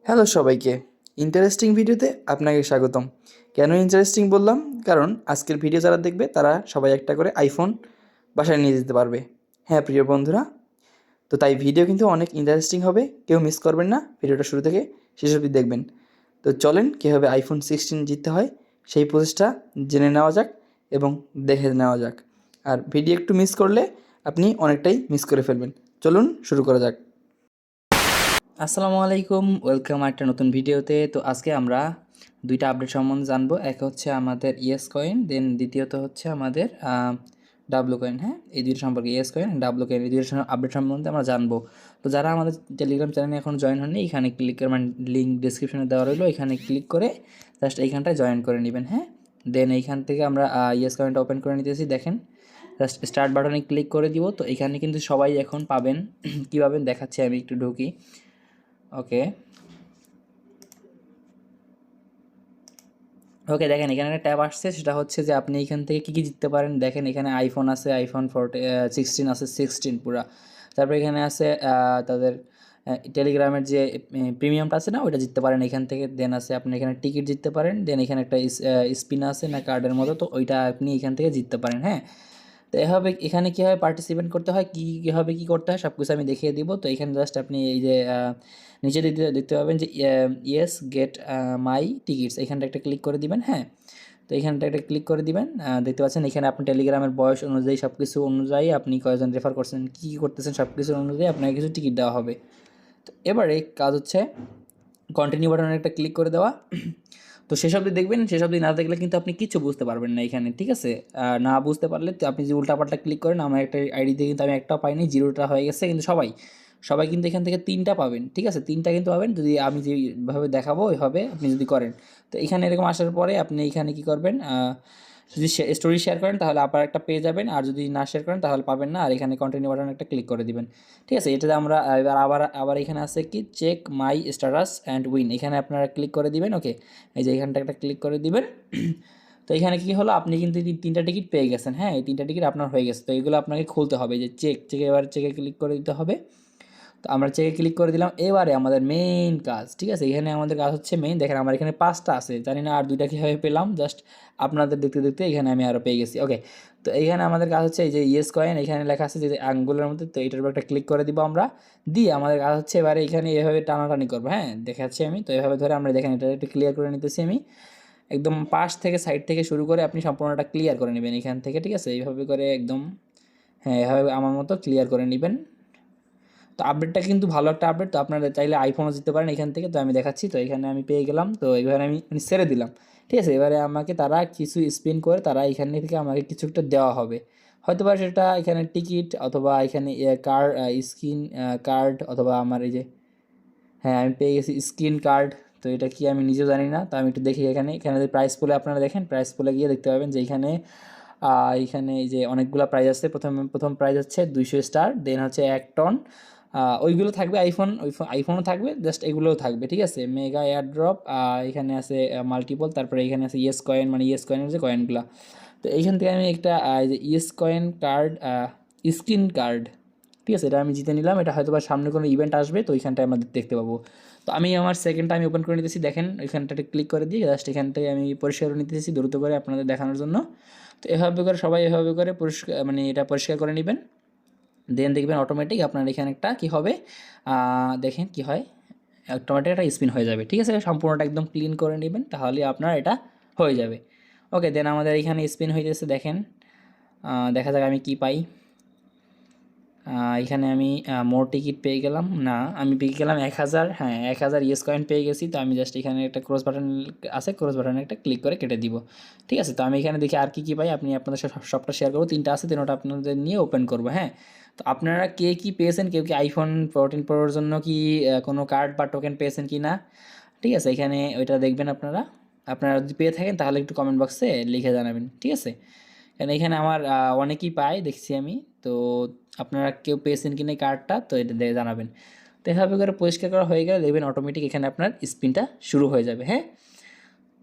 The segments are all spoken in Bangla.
হ্যালো সবাইকে, ইন্টারেস্টিং ভিডিওতে আপনাকে স্বাগতম। কেন ইন্টারেস্টিং বললাম? কারণ আজকের ভিডিও যারা দেখবে তারা সবাই একটা করে আইফোন বাসায় নিয়ে যেতে পারবে। হ্যাঁ প্রিয় বন্ধুরা, তো তাই ভিডিও কিন্তু অনেক ইন্টারেস্টিং হবে, কেউ মিস করবেন না, ভিডিওটা শুরু থেকে শেষ অবধি দেখবেন। তো চলেন কীভাবে আইফোন 16 জিততে হয় সেই প্রসেসটা জেনে নেওয়া যাক এবং দেখে নেওয়া যাক। আর ভিডিও একটু মিস করলে আপনি অনেকটাই মিস করে ফেলবেন। চলুন শুরু করা যাক। আসসালামু আলাইকুম, ওয়েলকাম একটা নতুন ভিডিওতে। তো আজকে আমরা দুইটা আপডেট সম্বন্ধে জানবো। এক হচ্ছে আমাদের ইয়েস কয়েন, দেন দ্বিতীয়ত হচ্ছে আমাদের ডাব্লু কয়েন। হ্যাঁ, এই দুইটা সম্পর্কে, ইয়েস কয়েন ডাব্লু কয়েন, এই দুইটা আপডেট সম্বন্ধে আমরা জানবো। তো যারা আমাদের টেলিগ্রাম চ্যানেলে এখন জয়েন হননি, এখানে ক্লিক করে, মানে লিঙ্ক ডিসক্রিপশনে দেওয়া রইলো, এখানে ক্লিক করে জাস্ট এইখানটায় জয়েন করে নেবেন। হ্যাঁ, দেন এইখান থেকে আমরা ইয়েস কয়েনটা ওপেন করে নিতেছি। দেখেন, জাস্ট স্টার্ট বাটনে ক্লিক করে দিব। তো এখানে কিন্তু সবাই এখন পাবেন। কী পাবেন দেখাচ্ছি, আমি একটু ঢুকি। ওকে ওকে দেখেন, এখানে একটা ট্যাব আসছে, সেটা হচ্ছে যে আপনি এখান থেকে কী কী জিততে পারেন। দেখেন এখানে আইফোন আছে, আইফোন 16 আছে, 16 পুরা। তারপরে এখানে আছে তাদের টেলিগ্রামের যে প্রিমিয়ামটা আছে না, ওইটা জিততে পারেন এখান থেকে। দেন আছে আপনি এখানে টিকিট জিততে পারেন। দেন এখানে একটা স্পিন আছে না কার্ডের মতো, তো ওইটা আপনি এখান থেকে জিততে পারেন। হ্যাঁ, তো এভাবে এখানে কীভাবে পার্টিসিপেট করতে হয়, কীভাবে কী করতে হয় সব কিছু আমি দেখিয়ে দিব। তো এখানে জাস্ট আপনি এই যে নিচে দেখতে পাবেন যে ইয়েস গেট মাই টিকিটস, এখানটা একটা ক্লিক করে দিবেন। হ্যাঁ, তো এখানটা একটা ক্লিক করে দিবেন। দেখতে পাচ্ছেন এখানে আপনি টেলিগ্রামের বয়স অনুযায়ী সব কিছু অনুযায়ী আপনি কয়জন রেফার করছেন, কী কী করতেছেন সব কিছু অনুযায়ী আপনাকে কিছু টিকিট দেওয়া হবে। তো এবারে কাজ হচ্ছে কন্টিনিউ বাটনে একটা ক্লিক করে দেওয়া। তো সেসব দিন দেখবেন, সেসব দিন না দেখলে কিন্তু আপনি কিছু বুঝতে পারবেন না এখানে, ঠিক আছে? না বুঝতে পারলে তো আপনি যে উল্টাপাল্টা ক্লিক করেন, আমার একটা আইডি দিয়ে কিন্তু আমি একটাও পাইনি, জিরোটা হয়ে গেছে। কিন্তু সবাই সবাই কিন্তু এখান থেকে 3টা পাবেন, ঠিক আছে? 3টা কিন্তু পাবেন যদি আমি যেভাবে দেখাবো ওইভাবে আপনি যদি করেন। তো এখানে এরকম আসার পরে আপনি এখানে কী করবেন, যদি স্টোরি শেয়ার করেন তাহলে আবার একটা পেয়ে যাবেন, আর যদি না শেয়ার করেন তাহলে পাবেন না। আর এখানে কন্টিনিউ বাটন একটা ক্লিক করে দিবেন, ঠিক আছে? এটাতে আমরা এবার আবার এখানে আছে কি check my status and win, এখানে আপনারা ক্লিক করে দিবেন। ওকে, এই যে এখানটা একটা ক্লিক করে দিবেন। তো এখানে কী হলো, আপনি কিন্তু 3টা টিকিট পেয়ে গেছেন। হ্যাঁ, এই 3টা টিকিট আপনার হয়ে গেছে। তো এগুলো আপনাকে খুলতে হবে, যে চেকে এবার চেকে ক্লিক করে দিতে হবে। তো আমরা চেকে ক্লিক করে দিলাম। এবারে আমাদের মেইন কাজ, ঠিক আছে? এখানে আমাদের কাজ হচ্ছে মেইন। দেখেন আমার এখানে 5টা আছে, জানি না আর 2টা কীভাবে পেলাম, জাস্ট আপনাদের দেখতে দেখতে এখানে আমি আরও পেয়ে গেছি। ওকে, তো এইখানে আমাদের কাজ হচ্ছে এই যে ইয়েস কয়েন, এখানে লেখা আছে যে আঙ্গুলের মধ্যে, তো এটার উপর একটা ক্লিক করে দিব আমরা। দিয়ে আমাদের কাজ হচ্ছে এবারে এখানে এভাবে টানাটানি করবো। হ্যাঁ, দেখাচ্ছি আমি। তো এভাবে ধরে আমরা দেখেন এটা একটু ক্লিয়ার করে নিতেছি আমি। একদম পাশ থেকে সাইড থেকে শুরু করে আপনি সম্পূর্ণটা ক্লিয়ার করে নেবেন এখান থেকে, ঠিক আছে? এইভাবে করে একদম, হ্যাঁ, এভাবে আমার মতো ক্লিয়ার করে নেবেন। তো আপডেটটা কিন্তু ভালো একটা আপডেট। তো আপনারা চাইলে আইফোনও জিততে পারেন এখান থেকে। তো আমি দেখাচ্ছি। তো এখানে আমি পেয়ে গেলাম। তো এবারে আমি ছেড়ে দিলাম, ঠিক আছে? এবারে আমাকে তারা কিছু স্পিন করে তারা এখান থেকে আমাকে কিছু একটা দেওয়া হবে। হয়তো বা সেটা এখানে টিকিট, অথবা এখানে কার্ড, স্ক্রিন কার্ড, অথবা আমার এই যে, হ্যাঁ, আমি পেয়ে গেছি স্ক্রিন কার্ড। তো এটা কি আমি নিজেও জানি না। তো আমি একটু দেখি এখানে, যে প্রাইস পুলে আপনারা দেখেন, প্রাইস পুলে গিয়ে দেখতে পাবেন যে এখানে এইখানে এই যে অনেকগুলো প্রাইজ আছে। প্রথম প্রাইজ হচ্ছে 200 স্টার, দেন হচ্ছে 1 টন। ওইগুলো থাকবে, আইফোনও থাকবে, জাস্ট এগুলোও থাকবে, ঠিক আছে? মেগা এয়ারড্রপ, এখানে আছে মাল্টিপল, তারপরে এখানে আছে ইয়েস কয়েন, মানে ইয়েস কয়েনের যে কয়েনগুলো। তো এইখান থেকে আমি একটা যে yes coin card, screen card, ঠিক আছে, এটা আমি জিতে নিলাম। এটা হয়তো বা সামনে কোনো ইভেন্ট আসবে, তো ওইখানটায় আমরা দেখতে পাবো। তো আমি আমার সেকেন্ডটা আমি ওপেন করে নিতেছি। দেখেন ওইখানটাতে ক্লিক করে দিই, জাস্ট এখানটায় আমি পরিষ্কার করে নিতেছি দ্রুত করে আপনাদের দেখানোর জন্য। তো এভাবে করে সবাই এভাবে করে পরিষ্কার, মানে এটা পরিষ্কার করে নেবেন। দেন দেখবেন অটোমেটিক আপনার এখানে একটা কী হবে, দেখেন কি হয়, অটোমেটিক একটা স্পিন হয়ে যাবে, ঠিক আছে? সম্পূর্ণটা একদম ক্লিন করে নেবেন, তাহলে আপনার এটা হয়ে যাবে। ওকে, দেন আমাদের এখানে স্পিন হয়ে যাচ্ছে। দেখেন, দেখা যাক আমি কি পাই। এখানে আমি মোর টিকিট পেয়ে গেলাম, না আমি পেয়ে গেলাম 1000। হ্যাঁ, 1000 ইয়েস কয়েন পেয়ে গেছি। তো আমি জাস্ট এখানে একটা ক্রস বাটন আছে, ক্রস বাটনে একটা ক্লিক করে কেটে দিব, ঠিক আছে? তো আমি এখানে দেখি আর কী কী পাই, আপনি আপনাদের সাথে সবটা শেয়ার করবো। 3টা আছে, 3টা আপনাদের নিয়ে ওপেন করবো। হ্যাঁ, তো আপনারা কে কী পেয়েছেন, কেউ কি আইফোন 14 প্রোর জন্য কি কোনো কার্ড বা টোকেন পেয়েছেন কি না, ঠিক আছে? এখানে ওইটা দেখবেন আপনারা। আপনারা যদি পেয়ে থাকেন তাহলে একটু কমেন্ট বক্সে লিখে জানাবেন, ঠিক আছে? কারণ এখানে আমার অনেকেই পায় দেখছি আমি। তো আপনারা কেউ পেয়েছেন কি না এই কার্ডটা, তো এটা দিয়ে জানাবেন। তো এভাবে করে পরিষ্কার করা হয়ে গেলে দেখবেন অটোমেটিক এখানে আপনার স্পিনটা শুরু হয়ে যাবে। হ্যাঁ,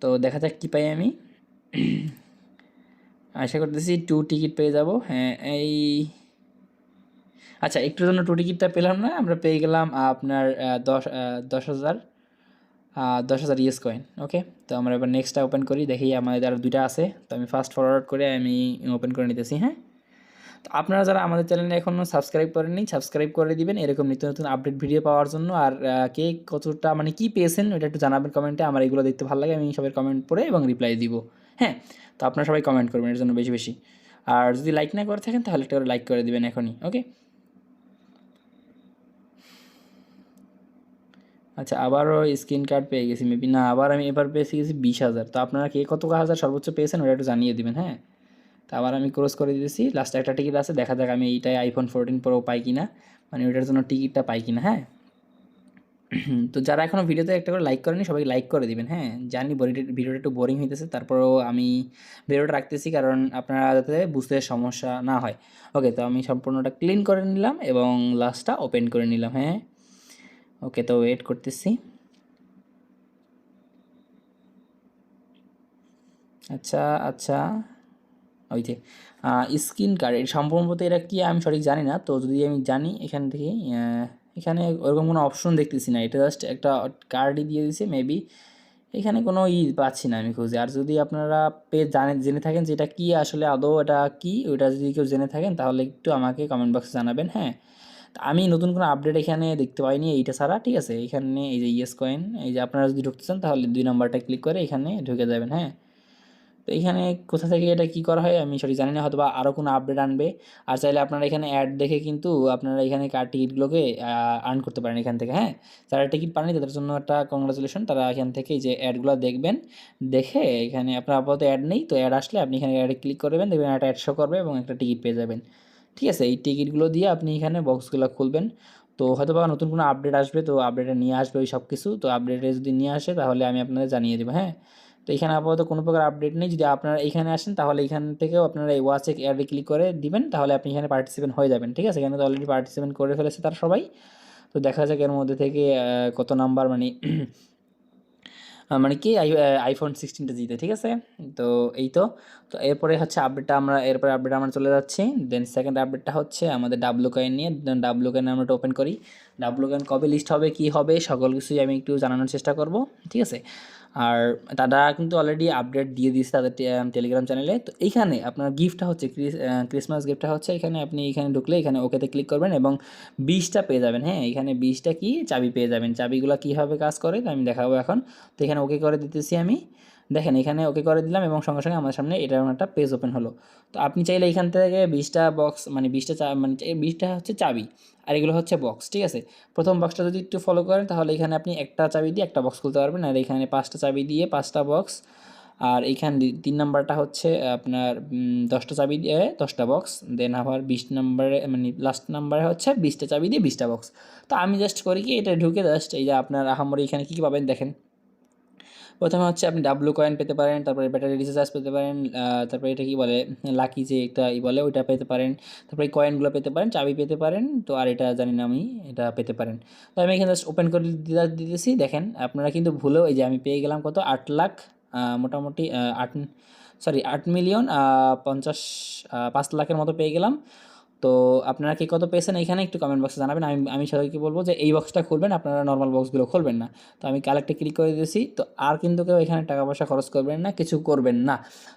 তো দেখা যাক কী পাই আমি। আশা করতেছি 2 টিকিট পেয়ে যাব। হ্যাঁ, এই আচ্ছা, একটুর জন্য 2 টিকিটটা পেলাম না, আমরা পেয়ে গেলাম আপনার 10,000। 10,000 ইয়েস কয়েন। ওকে, তো আমরা এবার নেক্সটটা ওপেন করি, দেখি আমাদের আরও 2টা আছে। তো আমি ফাস্ট ফরওয়ার্ড করে আমি ওপেন করে নিতেছি। হ্যাঁ, তো আপনারা যারা আমাদের চ্যানেলে এখনও সাবস্ক্রাইব করেননি সাবস্ক্রাইব করে দিবেন এরকম নিত্য নতুন আপডেট ভিডিও পাওয়ার জন্য। আর কে কতটা মানে কী পেয়েছেন ওটা একটু জানাবেন কমেন্টে, আমার এগুলো দেখতে ভালো লাগে, আমি সবাই কমেন্ট পড়ে এবং রিপ্লাই দিব। হ্যাঁ, তো আপনারা সবাই কমেন্ট করবেন এর জন্য বেশি বেশি। আর যদি লাইক না করে থাকেন তাহলে একটা করে লাইক করে দিবেন এখনই। ওকে, আচ্ছা, আবারও স্ক্রিন কার্ড পেয়ে গেছি মেবি, না আবার আমি এবার পেয়েছি গেছি 20,000। তো আপনারা কে কত হাজার সর্বোচ্চ পেয়েছেন ওটা একটু জানিয়ে দিবেন। হ্যাঁ, তো আবার আমি ক্রস করে দিতেছি, লাস্টে একটা টিকিট আছে, দেখা যাক আমি এইটাই iPhone 14 Pro পাই কিনা, মানে ওইটার জন্য টিকিটটা পাই কিনা। হ্যাঁ, তো যারা এখনও ভিডিওতে একটা করে লাইক করেনি সবাই লাইক করে দিবেন। হ্যাঁ, জানি ভিডিওটা একটু বোরিং হইতেছে, তারপরেও আমি ভিডিওটা রাখতেছি কারণ আপনারা যাতে বুঝতে সমস্যা না হয়। ওকে, তো আমি সম্পূর্ণটা ক্লিন করে নিলাম এবং লাস্টটা ওপেন করে নিলাম। হ্যাঁ, ওকে, তো ওয়েট করতেছি। আচ্ছা আচ্ছা, ওই যে স্ক্রিন কার্ড সম্ভবত এটা কি আমি সঠিক জানি না, তো যদি আমি জানি এখান থেকে এখানে ওরকম কোনো অপশন দেখতেছি না, এটা জাস্ট একটা কার্ডই দিয়ে দিছে মেবি, এখানে কোনো পাচ্ছি না আমি খুঁজে। আর যদি আপনারা জেনে থাকেন যে এটা কী আসলে আদৌ এটা কী, ওইটা যদি কেউ জেনে থাকেন তাহলে একটু আমাকে কমেন্ট বক্সে জানাবেন। হ্যাঁ, তো আমি নতুন কোনো আপডেট এখানে দেখতে পাইনি এইটা ছাড়া। ঠিক আছে, এখানে এই যে ইয়েস কয়েন, এই যে আপনারা যদি ঢুকতে চান তাহলে 2 নাম্বারটা ক্লিক করে এখানে ঢুকে যাবেন। হ্যাঁ, তো এইখানে কোথা থেকে এটা কী করা হয় আমি সঠিক জানি না, হয়তো বা আরও কোনো আপডেট আনবে। আর চাইলে আপনারা এখানে অ্যাড দেখে কিন্তু আপনারা এখানে টিকিটগুলোকে আর্ন করতে পারেন এখান থেকে। হ্যাঁ, যারা টিকিট পাননি তাদের জন্য একটা কংগ্রাচুলেশন, তারা এখান থেকে এই যে অ্যাডগুলো দেখবেন, দেখে এখানে আপনার আপাতত অ্যাড নেই, তো অ্যাড আসলে আপনি এখানে অ্যাডে ক্লিক করবেন, দেখবেন একটা অ্যাড শো করবে এবং একটা টিকিট পেয়ে যাবেন। ঠিক আছে, এই টিকিটগুলো দিয়ে আপনি এখানে বক্সগুলো খুলবেন। তো হয়তো বা নতুন কোনো আপডেট আসবে, তো আপডেটে নিয়ে আসবে ওই সব কিছু, তো আপডেটে যদি নিয়ে আসে তাহলে আমি আপনাদের জানিয়ে দেবো। হ্যাঁ, তো এখানে আপাতত কোনো প্রকার আপডেট নেই, যদি আপনারা এখানে আসেন তাহলে এখান থেকেও আপনারা এই ওয়াচে অ্যাডে ক্লিক করে দিবেন, তাহলে আপনি এখানে পার্টিসিপেন্ট হয়ে যাবেন। ঠিক আছে, এখানে তো অলরেডি পার্টিসিপেন্ট করে ফেলেছে তারা সবাই। তো দেখা যাক এর মধ্যে থেকে কত নাম্বার মানে মানে কি iPhone 16টা জিতে। ঠিক আছে, তো এই তো। তো এরপরে হচ্ছে এরপরে আপডেট আমরা চলে যাচ্ছি। দেন সেকেন্ড আপডেটটা হচ্ছে আমাদের ডাব্লু কয়েন নিয়ে। দেন ডাব্লু কয়েন আমরা ওপেন করি। ডাব্লু কয়েন কবে লিস্ট হবে, কী হবে, সকল কিছুই আমি একটু জানানোর চেষ্টা করব। ঠিক আছে, আর তারা কিন্তু অলরেডি আপডেট দিয়ে দিয়েছে তাদের টেলিগ্রাম চ্যানেলে। তো এইখানে আপনার গিফটটা হচ্ছে ক্রিসমাস গিফটটা হচ্ছে এখানে, আপনি এখানে ঢুকলে এখানে ওকেতে ক্লিক করবেন এবং 20টা পেয়ে যাবেন। হ্যাঁ, এখানে 20টা কি চাবি পেয়ে যাবেন। চাবিগুলো কীভাবে কাজ করে তো আমি দেখাবো এখন। তো এখানে ওকে করে দিতেছি আমি, দেখেন এখানে ওকে করে দিলাম এবং সঙ্গে সঙ্গে আমার সামনে এটার একটা পেজ ওপেন হলো। তো আপনি চাইলে এখান থেকে 20টা বক্স মানে 20টা মানে 20টা হচ্ছে চাবি, আর এগুলো হচ্ছে বক্স। ঠিক আছে, প্রথম বক্সটা যদি একটু ফলো করেন তাহলে এখানে আপনি একটা চাবি দিয়ে একটা বক্স খুলতে পারবেন, আর এখানে 5টা চাবি দিয়ে 5টা বক্স। আর এইখান 3 নাম্বারটা হচ্ছে আপনার 10টা চাবি দিয়ে 10টা বক্স। দেন আবার 20 নাম্বারে মানে লাস্ট নাম্বারে হচ্ছে 20টা চাবি দিয়ে 20টা বক্স। তো আমি জাস্ট করি কি, এটা ঢুকে জাস্ট এই যে আপনার আহামরি এখানে কী কী পাবেন দেখেন। প্রথমে হচ্ছে আপনি ডাব্লু কয়েন পেতে পারেন, তারপরে ব্যাটারি রিচার্জ পেতে পারেন, তারপরে এটা কী বলে লাকি যে একটা বলে ওইটা পেতে পারেন, তারপরে এই কয়েনগুলো পেতে পারেন, চাবি পেতে পারেন, তো আর এটা জানি না আমি, এটা পেতে পারেন। তো আমি এখানে জাস্ট ওপেন করে দিতেছি। দেখেন আপনারা কিন্তু ভুলেও এই যে আমি পেয়ে গেলাম কত 8 লাখ, মোটামুটি 8 মিলিয়ন 5 লাখের মতো পেয়ে গেলাম। তো আপনারা কি কত পেয়েছেন এখানে একটু কমেন্ট বক্সে জানাবেন। আমি আমি সবাইকে বলবো যে এই বক্সটা খুলবেন, আপনারা নর্মাল বক্সগুলো খুলবেন না। তো আমি কালেক্টে ক্লিক করে দিয়েছি। তো আর কিন্তু কেউ এখানে টাকা পয়সা খরচ করবেন না, কিছু করবেন না।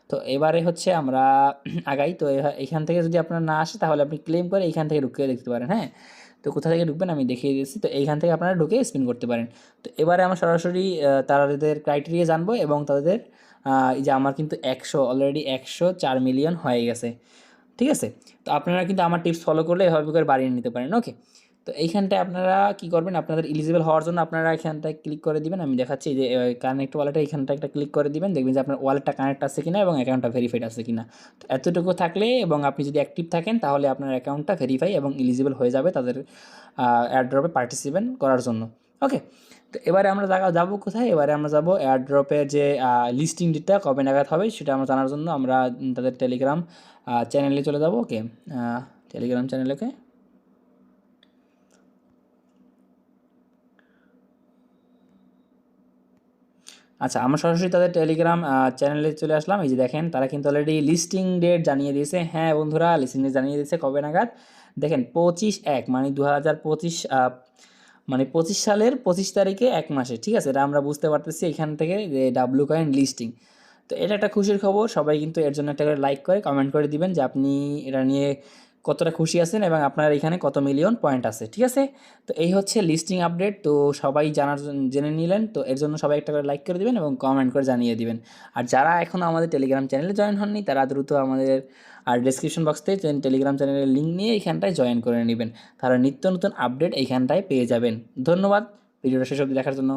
তো এবারে হচ্ছে আমরা আগাই। তো এখান থেকে যদি আপনার না আসে তাহলে আপনি ক্লেম করে এইখান থেকে ঢুকে দেখতে পারেন। হ্যাঁ, তো কোথা থেকে ঢুকবেন আমি দেখিয়ে দিয়েছি। তো এইখান থেকে আপনারা ঢুকে স্পিন করতে পারেন। তো এবারে আমরা সরাসরি তাদের ক্রাইটেরিয়া জানবো এবং তাদের এই যে আমার কিন্তু অলরেডি 104 মিলিয়ন হয়ে গেছে। ঠিক আছে, তো আপনারা কিন্তু আমার টিপস ফলো করলে এভাবে করে বাড়িয়ে নিতে পারেন। ওকে, তো এইখানটায় আপনারা কী করবেন, আপনাদের এলিজিবল হওয়ার জন্য আপনারা এখানটায় ক্লিক করে দিবেন। আমি দেখাচ্ছি যে কানেক্ট ওয়ালেটে এইখানটা একটা ক্লিক করে দিবেন, দেখবেন যে আপনার ওয়ালেটটা কানেক্ট আছে কিনা এবং অ্যাকাউন্টটা ভেরিফাইড আছে কিনা। তো এতটুকু থাকলে এবং আপনি যদি অ্যাক্টিভ থাকেন তাহলে আপনার অ্যাকাউন্টটা ভেরিফাই এবং এলিজিবল হয়ে যাবে তাদের এয়ারড্রপে পার্টিসিপেন্ট করার জন্য। ওকে, তো এবারে আমরা যাবো কোথায়, এবারে আমরা যাবো এয়ারড্রপের যে লিস্টিং ডেটটা কবে নাগাদ হবে সেটা আমরা জানার জন্য আমরা তাদের টেলিগ্রাম চ্যানেলে চলে যাব। ওকে, টেলিগ্রাম চ্যানেলকে আচ্ছা, আমরা সরাসরি তাদের টেলিগ্রাম চ্যানেলে চলে আসলাম। এই যে দেখেন তারা কিন্তু অলরেডি লিস্টিং ডেট জানিয়ে দিয়েছে। হ্যাঁ বন্ধুরা, লিস্টিং ডেট জানিয়ে দিয়েছে কবে নাগাদ। দেখেন 25/1 মানে 2025 মানে 25 সালের 25 তারিখে 1 মাসে, ঠিক আছে? এটা আমরা বুঝতে পারতেছি এখান থেকে যে ডাব্লু কয়েন লিস্টিং। তো এটা একটা খুশির খবর, সবাই কিন্তু এর জন্য একটা করে লাইক করে কমেন্ট করে দিবেন যে আপনি এটা নিয়ে কতটা খুশি আছেন এবং আপনার এখানে কত মিলিয়ন পয়েন্ট আছে, ঠিক আছে? তো এই হচ্ছে লিস্টিং আপডেট, তো সবাই জেনে নিলেন, তো এর জন্য সবাই একটা করে লাইক করে দিবেন এবং কমেন্ট করে জানিয়ে দিবেন। আর যারা এখনও আমাদের টেলিগ্রাম চ্যানেলে জয়েন হননি তারা দ্রুত আমাদের আর ডেসক্রিপশন বক্স থেকে টেলিগ্রাম চ্যানেলের লিঙ্ক নিয়ে এইখানটায় জয়েন করে নেবেন, তাহলে নিত্য নতুন আপডেট এইখানটায় পেয়ে যাবেন। ধন্যবাদ ভিডিওটা শেষ অবধি দেখার জন্য।